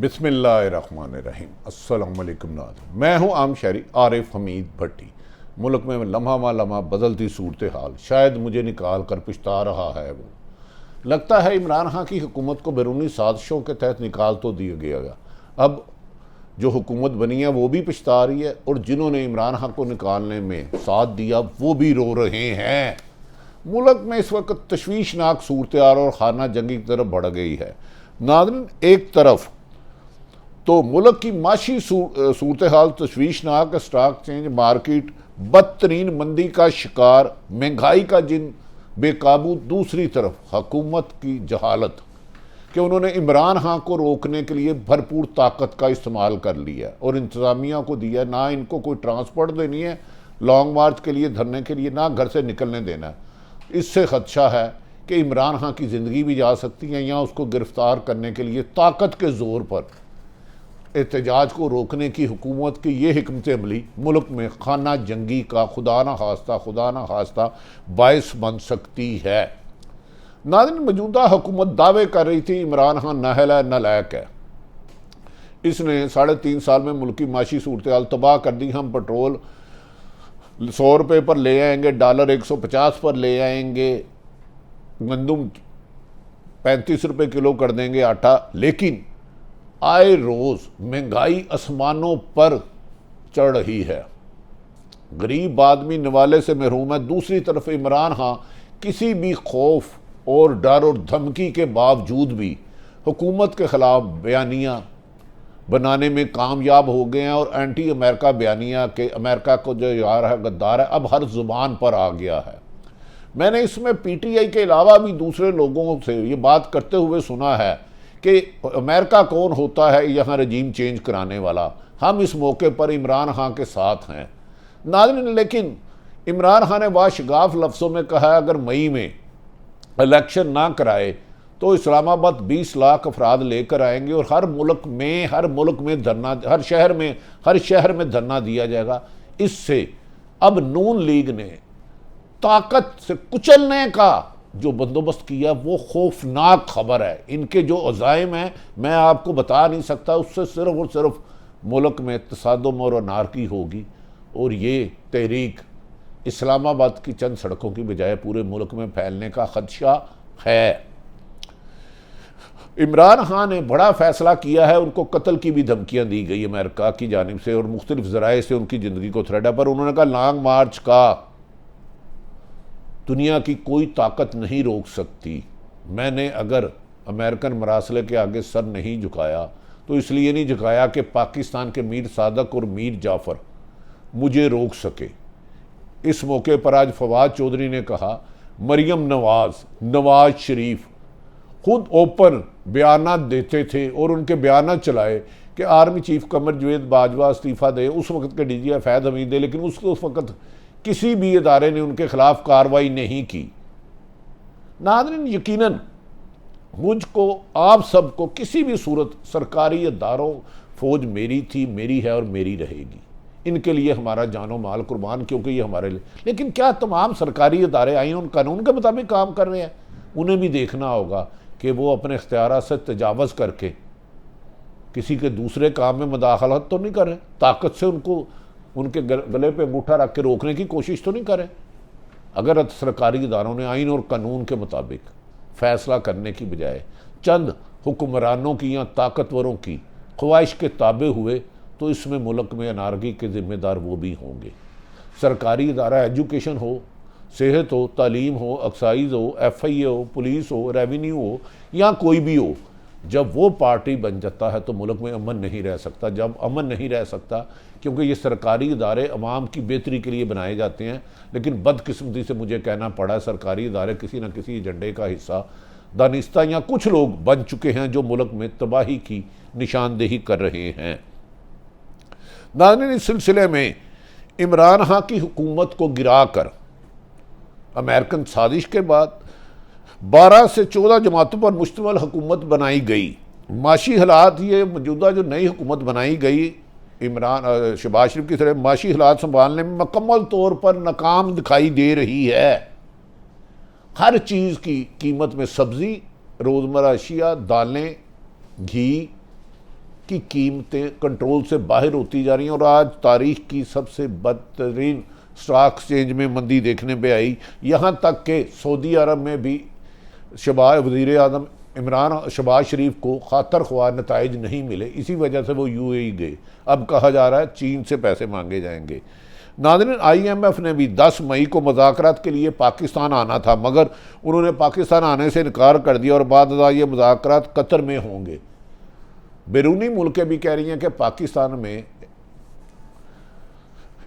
बिस्मिल्लाहिर्रहमानिर्रहीम। अस्सलाम वालेकुम नाज़रीन, मैं हूँ आम शहरी आरिफ हमीद भट्टी। मुल्क में लम्हा मा लम्हा बदलती सूरत हाल शायद मुझे निकाल कर पछता रहा है। वो लगता है इमरान खान की हुकूमत को बैरूनी साजिशों के तहत निकाल तो दिया गया, अब जो हुकूमत बनी है वो भी पछता रही है और जिन्होंने इमरान खान को निकालने में साथ दिया वो भी रो रहे हैं। मुल्क में इस वक्त तशवीशनाक सूरत हाल और खाना जंगी की तरफ बढ़ गई है। नाज़रीन, एक तरफ तो मुल्क की माशी सूरत हाल तशवीशनाक, स्टॉक चेंज मार्केट बदतरीन मंदी का शिकार, महंगाई का जिन बेकाबू, दूसरी तरफ हुकूमत की जहालत कि उन्होंने इमरान खान को रोकने के लिए भरपूर ताकत का इस्तेमाल कर लिया और इंतज़ामिया को दिया, ना इनको कोई ट्रांसपोर्ट देनी है लॉन्ग मार्च के लिए, धरने के लिए, ना घर से निकलने देना है। इससे खदशा है कि इमरान खान की ज़िंदगी भी जा सकती है या उसको गिरफ्तार करने के लिए ताकत के ज़ोर पर एहतजाज को रोकने की हुकूमत की ये हिकमत अमली मुल्क में खाना जंगी का खुदा ना खास्ता बायस बन सकती है। नाज़रीन, मौजूदा हुकूमत दावे कर रही थी इमरान खान नाअहल है, नालायक है, इसने 3.5 साल में मुल्क की माशी सूरत हाल तबाह कर दी। हम पेट्रोल 100 रुपये पर ले आएंगे, डॉलर 150 पर ले आएंगे, गंदम 35 रुपये किलो कर देंगे आटा, लेकिन आए रोज़ महंगाई आसमानों पर चढ़ रही है। गरीब आदमी निवाले से महरूम है। दूसरी तरफ इमरान खान किसी भी खौफ और डर और धमकी के बावजूद भी हुकूमत के ख़िलाफ़ बयानियाँ बनाने में कामयाब हो गए हैं और एंटी अमेरिका बयानियाँ के अमेरिका को जो यार है गद्दार है अब हर ज़ुबान पर आ गया है। मैंने इसमें PTI के अलावा भी दूसरे लोगों से ये बात करते हुए सुना है कि अमेरिका कौन होता है यहाँ रजीम चेंज कराने वाला, हम इस मौके पर इमरान खान के साथ हैं। नाज़रीन, लेकिन इमरान खान ने वाशगाफ लफ्ज़ों में कहा है अगर मई में इलेक्शन ना कराए तो इस्लामाबाद 20 लाख अफराद लेकर आएंगे और हर मुल्क में धरना, हर शहर में धरना दिया जाएगा। इससे अब नून लीग ने ताकत से कुचलने का जो बंदोबस्त किया वो खौफनाक खबर है। इनके जो अज़ाइम हैं मैं आपको बता नहीं सकता, उससे सिर्फ और सिर्फ मुल्क में तसादुम और अनारकी होगी और ये तहरीक इस्लामाबाद की चंद सड़कों की बजाय पूरे मुल्क में फैलने का खदशा है। इमरान खान ने बड़ा फैसला किया है, उनको कत्ल की भी धमकियां दी गई अमेरिका की जानिब से और मुख्तलिफ ज़राए से उनकी ज़िंदगी को थ्रेट है, पर उन्होंने कहा लॉन्ग मार्च का दुनिया की कोई ताकत नहीं रोक सकती। मैंने अगर अमेरिकन मरासले के आगे सर नहीं झुकाया तो इसलिए नहीं झुकाया कि पाकिस्तान के मीर सादक और मीर जाफ़र मुझे रोक सके। इस मौके पर आज फवाद चौधरी ने कहा, मरियम नवाज शरीफ खुद ओपन बयानात देते थे और उनके बयानात चलाए कि आर्मी चीफ कमर जवेद बाजवा इस्तीफ़ा दे, उस वक्त के DGI फैद हमीद दे, लेकिन उस वक्त किसी भी इदारे ने उनके खिलाफ कार्रवाई नहीं की। नाज़रीन, यकीनन मुझको, आप सबको किसी भी सूरत सरकारी इदारों, फौज मेरी थी, मेरी है और मेरी रहेगी। इनके लिए हमारा जानो माल कुर्बान, क्योंकि ये हमारे लिए। लेकिन क्या तमाम सरकारी इदारे आइन और कानून के मुताबिक काम कर रहे हैं? उन्हें भी देखना होगा कि वो अपने इख्तियारात से तजावज़ करके किसी के दूसरे काम में मुदाखलत तो नहीं कर रहे, ताकत से उनको उनके गले पे अंगूठा रख के रोकने की कोशिश तो नहीं करें। अगर सरकारी इदारों ने आइन और कानून के मुताबिक फ़ैसला करने की बजाय चंद हुक्मरानों की या ताकतवरों की ख्वाहिश के ताबे हुए तो इसमें मुल्क में अनारकी के ज़िम्मेदार वो भी होंगे। सरकारी इदारा एजुकेशन हो, सेहत हो, तालीम हो, एक्साइज़ हो, FIA हो, पुलिस हो, रेवेन्यू हो या कोई भी हो, जब वो पार्टी बन जाता है तो मुल्क में अमन नहीं रह सकता। जब अमन नहीं रह सकता क्योंकि ये सरकारी इदारे अवाम की बेहतरी के लिए बनाए जाते हैं, लेकिन बदकिस्मती से मुझे कहना पड़ा सरकारी इदारे किसी न किसी एजेंडे का हिस्सा दानिस्ता या कुछ लोग बन चुके हैं जो मुल्क में तबाही की निशानदेही कर रहे हैं। नाज़रीन, इस सिलसिले में इमरान खान की हुकूमत को गिरा कर अमेरिकन साजिश के बाद 12 से 14 जमातों पर मुश्तमिल हुकूमत बनाई गई। माशी हालात, ये मौजूदा जो नई हुकूमत बनाई गई शहबाज शरीफ की तरह माशी हालात संभालने में मुकम्मल तौर पर नाकाम दिखाई दे रही है। हर चीज़ की कीमत में सब्ज़ी, रोज़मर्रा अशिया, दालें, घी, की कीमतें कंट्रोल से बाहर होती जा रही हैं और आज तारीख की सबसे बदतरीन स्टॉक एक्सचेंज में मंदी देखने पे आई। यहाँ तक कि सऊदी अरब में भी वज़ीर आज़म शहबाज शरीफ को खातर ख्वाह नताइज नहीं मिले, इसी वजह से वो यूएई गए। अब कहा जा रहा है चीन से पैसे मांगे जाएंगे। नाज़रीन, IMF ने भी 10 मई को मुज़ाकरात के लिए पाकिस्तान आना था, मगर उन्होंने पाकिस्तान आने से इनकार कर दिया और बाद ये मुज़ाकरात कतर में होंगे। बैरूनी मुल्कें भी कह रही हैं कि पाकिस्तान में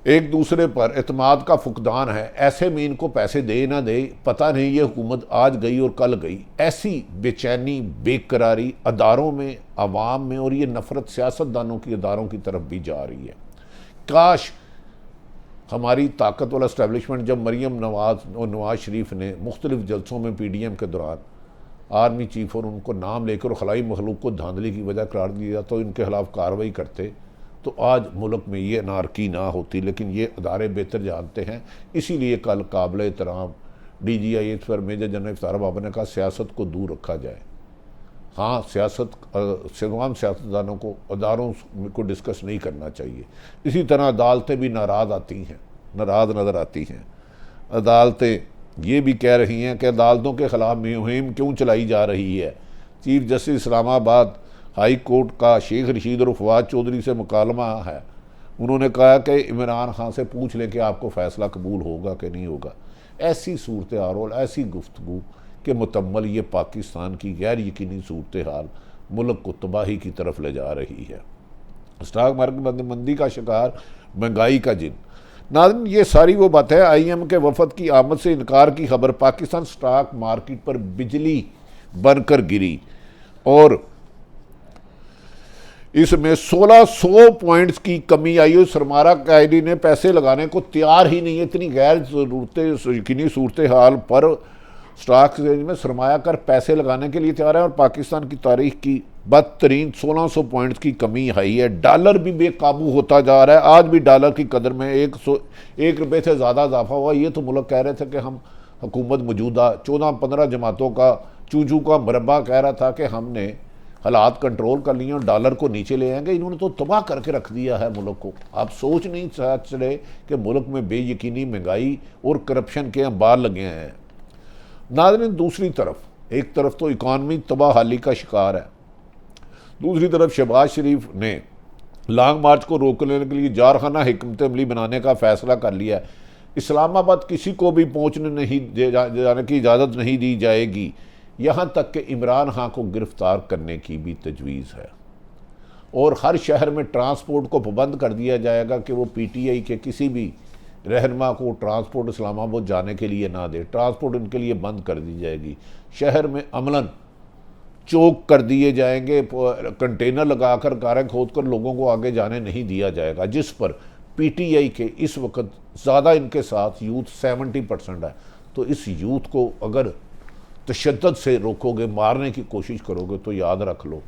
एक दूसरे पर एतमाद का फुकदान है, ऐसे में इनको पैसे दे ना दे पता नहीं, ये हुकूमत आज गई और कल गई। ऐसी बेचैनी, बेकरारी अदारों में, अवाम में, और ये नफरत सियासतदानों की अदारों की तरफ भी जा रही है। काश हमारी ताकत वाला इस्टेब्लिशमेंट, जब मरीम नवाज और नवाज शरीफ ने मुख्तलिफ जलसों में PDM के दौरान आर्मी चीफ और उनको नाम लेकर खलाई मखलूक को धांधली की वजह करार दिया तो इनके खिलाफ कार्रवाई करते तो आज मुल्क में ये अनारकी ना होती। लेकिन ये अदारे बेहतर जानते हैं, इसीलिए कल काबिल एहतराम DGI पर मेजर जनरल इफ्तार बाबर ने कहा सियासत को दूर रखा जाए। हाँ, तमाम सियासतदानों को अदारों को डिस्कस नहीं करना चाहिए। इसी तरह अदालतें भी नाराज़ नज़र आती हैं। अदालतें ये भी कह रही हैं कि अदालतों के ख़िलाफ़ मुहिम क्यों चलाई जा रही है। Chief justice Islamabad high court का शेख रशीद और फवाद चौधरी से मुकालमा है। उन्होंने कहा कि इमरान खान से पूछ लें कि आपको फ़ैसला कबूल होगा कि नहीं होगा। ऐसी सूरत हाल, ऐसी गुफ्तगू के मुतम्मल ये पाकिस्तान की गैर यकीनी सूरत हाल मुल्क को तबाही की तरफ ले जा रही है। स्टॉक मार्केट मंदी का शिकार, महंगाई का जिन। नाज़रीन, ये सारी वो बात है। IMF के वफद की आमद से इनकार की खबर, पाकिस्तान स्टॉक मार्केट पर बिजली बनकर गिरी और इसमें 1600 पॉइंट्स की कमी आई। और सरमारा कायदी ने पैसे लगाने को तैयार ही नहीं है। इतनी गैर यकीनी सूरत हाल पर स्टॉक एक्सचेंज में सरमाया कर पैसे लगाने के लिए तैयार है और पाकिस्तान की तारीख की बदतरीन 1600 पॉइंट्स की कमी आई है। डॉलर भी बेकाबू होता जा रहा है। आज भी डॉलर की कदर में 1 रुपये से ज़्यादा इजाफा हुआ। ये तो मुल्क कह रहे थे कि हम हुकूमत मौजूदा 14-15 जमातों का चूचू का मुरब्बा कह रहा था कि हमने हालात कंट्रोल कर लिए और डॉलर को नीचे ले आएंगे। इन्होंने तो तबाह करके रख दिया है मुल्क को। आप सोच नहीं सकते कि मुल्क में बेयकीनी, महंगाई और करप्शन के अंबार लगे हैं। नाज़रीन, दूसरी तरफ, एक तरफ तो इकॉनमी तबाहाली का शिकार है, दूसरी तरफ शहबाज शरीफ ने लॉन्ग मार्च को रोकने के लिए जारखाना हिकमत अमली बनाने का फ़ैसला कर लिया है। इस्लामाबाद किसी को भी पहुँचने नहीं जाने की इजाज़त नहीं दी जाएगी, यहाँ तक कि इमरान खान को गिरफ़्तार करने की भी तजवीज़ है। और हर शहर में ट्रांसपोर्ट को पाबंद कर दिया जाएगा कि वो PTI के किसी भी रहनुमा को ट्रांसपोर्ट इस्लामाबाद जाने के लिए ना दे। ट्रांसपोर्ट उनके लिए बंद कर दी जाएगी। शहर में अमलन चौक कर दिए जाएंगे, कंटेनर लगाकर, कारें खोद कर लोगों को आगे जाने नहीं दिया जाएगा, जिस पर PTI के इस वक्त ज़्यादा इनके साथ यूथ 70% है। तो इस यूथ को अगर तशद्दुद से रोकोगे, मारने की कोशिश करोगे, तो याद रख लो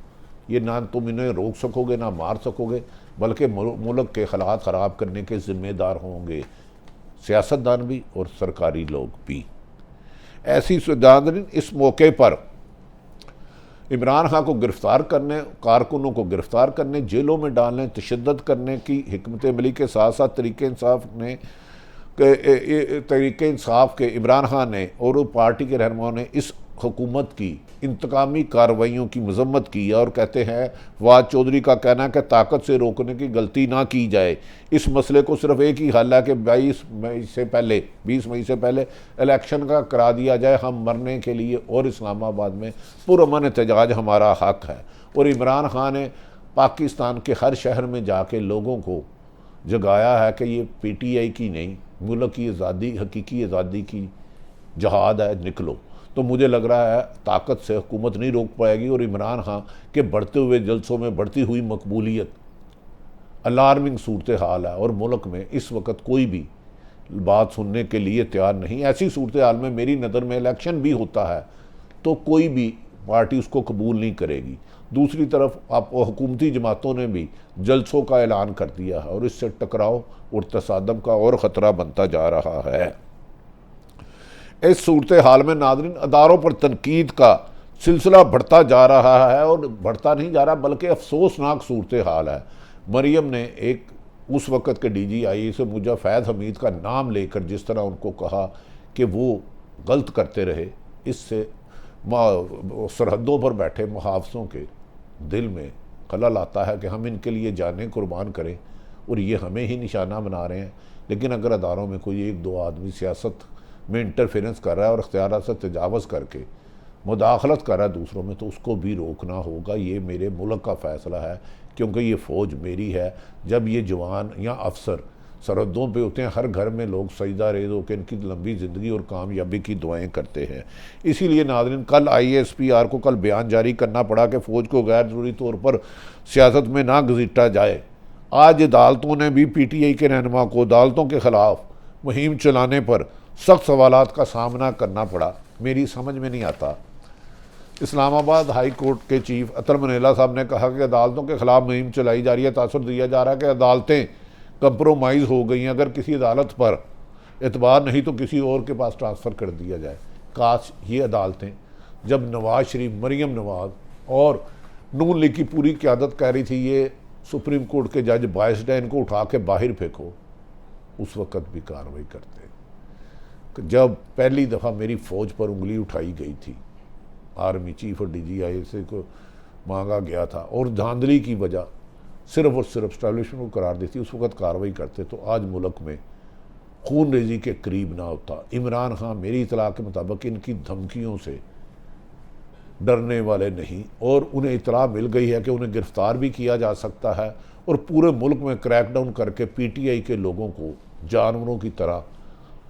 ये ना तुम इन्हें रोक सकोगे ना मार सकोगे, बल्कि मुल्क के हालात ख़राब करने के ज़िम्मेदार होंगे सियासतदान भी और सरकारी लोग भी। ऐसी नाज़रीन, इस मौके पर इमरान खान को गिरफ़्तार करने, कारकुनों को गिरफ़्तार करने, जेलों में डालने, तशद्दुद करने की हिकमत अमली के साथ साथ तरीके इंसाफ के इमरान खान ने और पार्टी के रहनुमाओं ने इस हुकूमत की इंतकामी कार्रवाइयों की मजम्मत की और कहते हैं, फवाद चौधरी का कहना है कि ताकत से रोकने की गलती ना की जाए। इस मसले को सिर्फ एक ही हल है कि 20 मई से पहले इलेक्शन का करा दिया जाए। हम मरने के लिए और इस्लामाबाद में पुरअमन एहतजाज हमारा हक है। और इमरान खान ने पाकिस्तान के हर शहर में जाके लोगों को जगाया है कि ये PTI की नहीं, मुल्क की आज़ादी, हकीकी आज़ादी की जहाद है, निकलो। तो मुझे लग रहा है ताकत से हुकूमत नहीं रोक पाएगी और इमरान खान के बढ़ते हुए जलसों में बढ़ती हुई मकबूलियत अलार्मिंग सूरत हाल है और मुल्क में इस वक्त कोई भी बात सुनने के लिए तैयार नहीं। ऐसी सूरत हाल में मेरी नज़र में इलेक्शन भी होता है तो कोई भी पार्टी उसको कबूल नहीं करेगी। दूसरी तरफ आप हुकूमती जमातों ने भी जलसों का ऐलान कर दिया है और इससे टकराव और तसादम का और ख़तरा बनता जा रहा है। इस सूरत हाल में नाज़रीन, अदारों पर तनकीद का सिलसिला बढ़ता जा रहा है, और बढ़ता नहीं जा रहा बल्कि अफसोसनाक सूरत हाल है। मरियम ने एक उस वक़्त के DGI से मुझे फैज़ हमीद का नाम लेकर जिस तरह उनको कहा कि वो गलत करते रहे, इससे सरहदों पर बैठे मुहाफ़िज़ों के दिल में खलल आता है कि हम इनके लिए जानें कुर्बान करें और ये हमें ही निशाना बना रहे हैं। लेकिन अगर अदारों में कोई एक दो आदमी सियासत में इंटरफेरेंस कर रहा है और इख्तियारात से तजावज़ करके मुदाखलत कर रहा है दूसरों में, तो उसको भी रोकना होगा। ये मेरे मुल्क का फ़ैसला है, क्योंकि ये फ़ौज मेरी है। जब ये जवान या अफसर सरहदों पे होते हैं, हर घर में लोग सजदा रेज़ होकर इनकी लंबी ज़िंदगी और कामयाबी की दुआएं करते हैं। इसीलिए नाज़रीन, कल IASPR को कल बयान जारी करना पड़ा कि फ़ौज को गैर ज़रूरी तौर पर सियासत में ना घसीटा जाए। आज अदालतों ने भी PTI के रहनुमा को अदालतों के ख़िलाफ़ मुहिम चलाने पर सख्त सवालात का सामना करना पड़ा। मेरी समझ में नहीं आता। इस्लामाबाद हाई कोर्ट के चीफ अतर मनीला साहब ने कहा कि अदालतों के ख़िलाफ़ मुहिम चलाई जा रही है। तासुर दिया जा रहा है कि अदालतें कंप्रोमाइज़ हो गई हैं, अगर किसी अदालत पर एतबार नहीं तो किसी और के पास ट्रांसफ़र कर दिया जाए। काश ये अदालतें, जब नवाज शरीफ, मरियम नवाज और नून लीग की पूरी क़यादत कह रही थी ये सुप्रीम कोर्ट के जज बायस्ड है, इनको उठा के बाहर फेंको, उस वक़्त भी कार्रवाई करते। जब पहली दफ़ा मेरी फ़ौज पर उंगली उठाई गई थी, आर्मी चीफ और DGI से को मांगा गया था और धांधली की वजह सिर्फ और सिर्फ स्टैब्लिशमेंट को करार दी थी, उस वक़्त कार्रवाई करते तो आज मुल्क में खून रेजी के करीब ना होता। इमरान खान मेरी इतला के मुताबिक इनकी धमकियों से डरने वाले नहीं, और उन्हें इतला मिल गई है कि उन्हें गिरफ्तार भी किया जा सकता है और पूरे मुल्क में क्रैकडाउन करके PTI के लोगों को जानवरों की तरह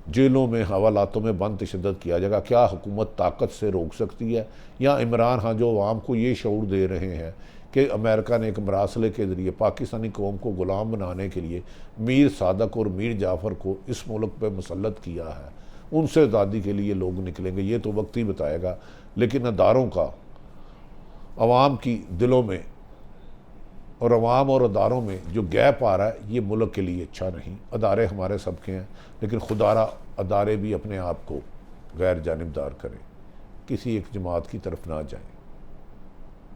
जेलों में, हवालातों में बंद तशद्दुद किया जाएगा। क्या हुकूमत ताकत से रोक सकती है? या इमरान खान जो अवाम को ये शऊर दे रहे हैं कि अमेरिका ने एक मरासले के ज़रिए पाकिस्तानी कौम को ग़ुलाम बनाने के लिए मीर सादक और मीर जाफ़र को इस मुल्क पर मुसल्लत किया है, उनसे आज़ादी के लिए लोग निकलेंगे? ये तो वक्त ही बताएगा। लेकिन अदारों का अवाम की दिलों में और अवाम और अदारों में जो गैप आ रहा है, ये मुल्क के लिए अच्छा नहीं। अदारे हमारे सबके हैं, लेकिन खुदारा अदारे भी अपने आप को गैर जानिबदार करें, किसी एक जमात की तरफ ना जाएं,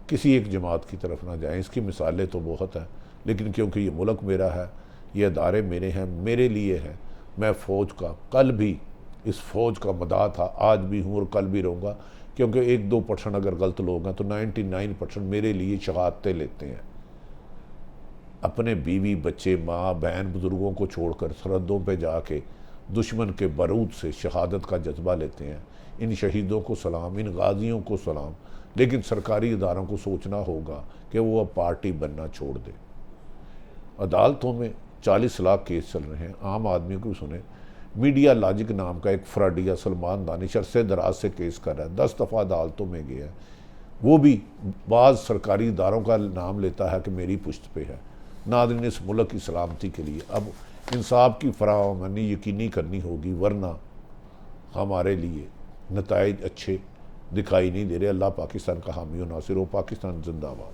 किसी एक जमात की तरफ ना जाएं। इसकी मिसालें तो बहुत हैं, लेकिन क्योंकि ये मुल्क मेरा है, ये अदारे मेरे हैं, मेरे लिए हैं, मैं फ़ौज का कल भी इस फ़ौज का मदाह था, आज भी हूँ और कल भी रहूँगा। क्योंकि 1-2% अगर गलत लोग हैं तो 99% मेरे लिए शहादतें लेते हैं, अपने बीवी बच्चे, माँ बहन बुज़ुर्गों को छोड़कर सरहदों पे जाके दुश्मन के बारूद से शहादत का जज्बा लेते हैं। इन शहीदों को सलाम, इन गाजियों को सलाम। लेकिन सरकारी इदारों को सोचना होगा कि वो अब पार्टी बनना छोड़ दे। अदालतों में 40 लाख केस चल रहे हैं, आम आदमी को सुने। मीडिया लॉजिक नाम का एक फ्रॉडिया सलमान दानिश अरसे दराज से केस कर रहा है, 10 दफ़ा अदालतों में गया है, वो भी बाज़ सरकारी इदारों का नाम लेता है कि मेरी पुश्त पे है। नाज़रीन, इस मुल्क की सलामती के लिए अब इंसाफ की फराहमी यकीनी करनी होगी, वरना हमारे लिए नताइज अच्छे दिखाई नहीं दे रहे। अल्लाह पाकिस्तान का हामी और नासिर हो। पाकिस्तान जिंदाबाद।